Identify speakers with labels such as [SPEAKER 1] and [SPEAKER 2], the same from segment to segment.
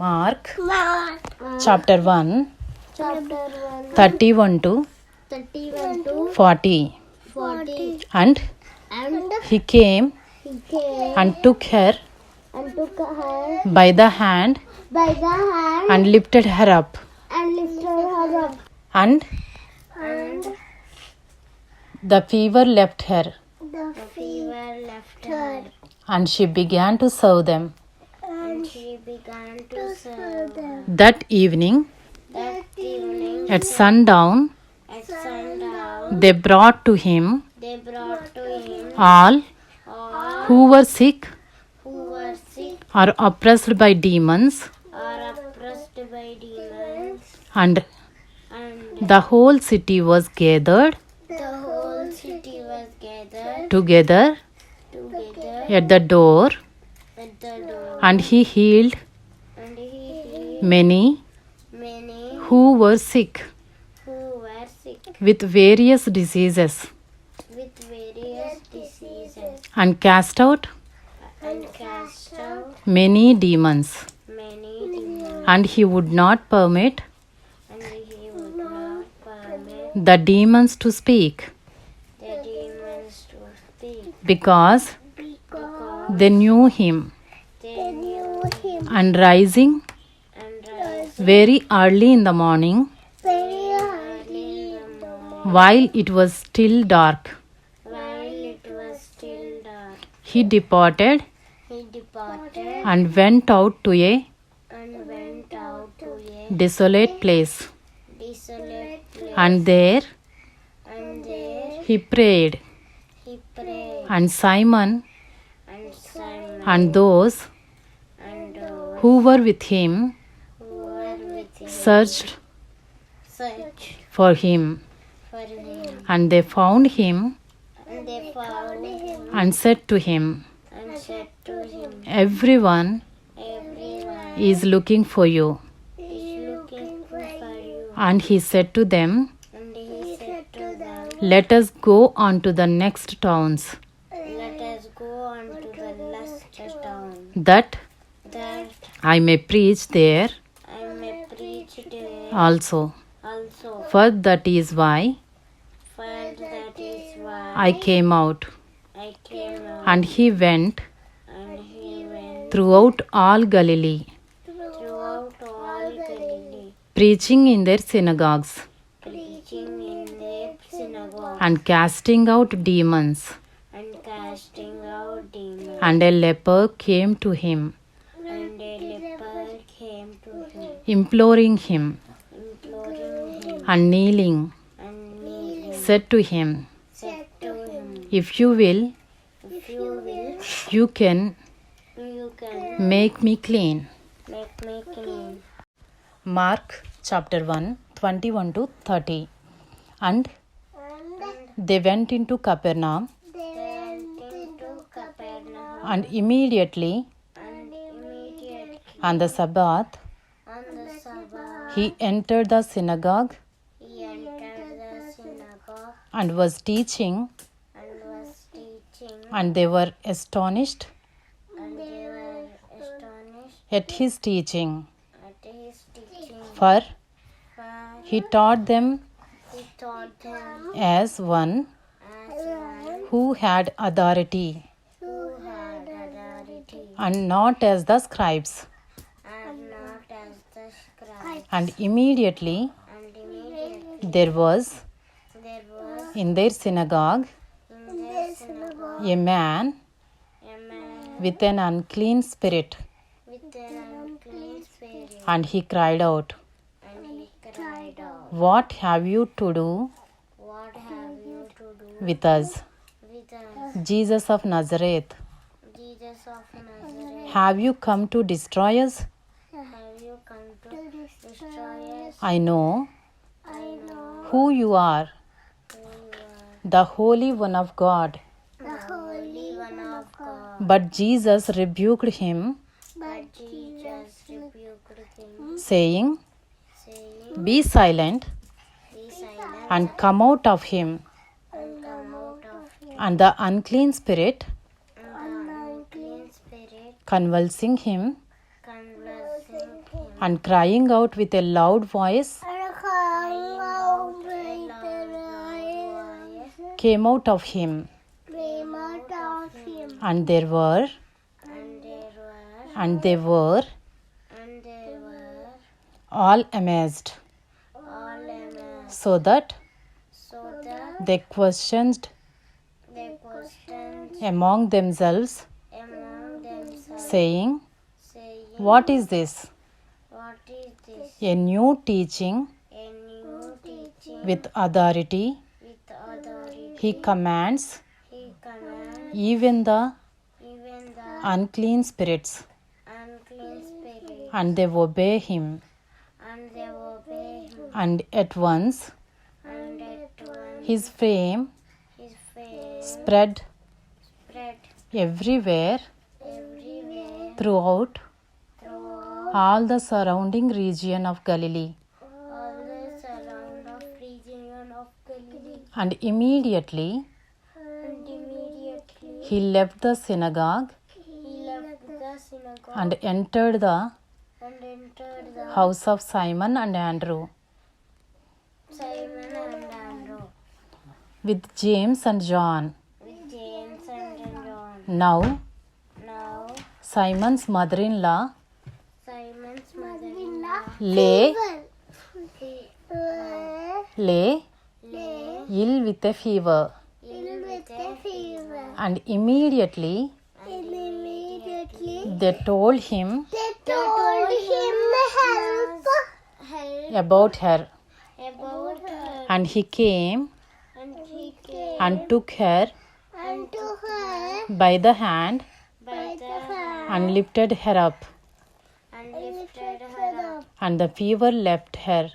[SPEAKER 1] Mark chapter 1 31 to 40. And he came and took her by the hand and lifted her up. And the fever left her. And she began to serve them. That evening, at sundown, they brought to him all who were sick or oppressed by demons, and the whole city was gathered together at the door, and he healed many who were sick with various diseases, and cast out many demons. And he would not permit the demons to speak, because they knew him. And rising very early in the morning, while it was still dark, he departed and went out to a desolate place. And there he prayed. And Simon and those who were with him searched for him. And they found him and said to him, "Everyone is looking for you." And he said to them, "Let us go on to the next towns, that I may preach there also. For that is why I came out." And he went throughout all Galilee, preaching in their synagogues and casting out demons. And a leper came to him, imploring him, and kneeling, said to him, "If you will, you can make me clean." Mark chapter 1 21 to 30. And they went into Capernaum, and immediately on the Sabbath he entered the synagogue and was teaching, and they were astonished at his teaching, for he taught them as one who had authority, and not as the scribes. And immediately there was in their synagogue a man with an unclean spirit, and he cried out, "What have you to do with us, Jesus of Nazareth? Have you come to destroy us? I know who you are, the Holy One of God." But Jesus rebuked him, saying, "Be silent and come out of him." And the unclean spirit, convulsing him, and crying out with a loud voice came out of him. And they were all amazed, so that they questioned among themselves, saying, "What is this? A new teaching with authority. He commands even the unclean spirits, and they obey him." And at once his fame spread everywhere throughout all the surrounding region of Galilee. And immediately he left the synagogue and entered the house of Simon and Andrew with James and John. Now Simon's mother-in-law lay ill with a fever. And immediately they told him about her. And he came and took her by the hand and lifted her up. And the fever left her.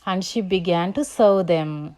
[SPEAKER 1] And she began to serve them.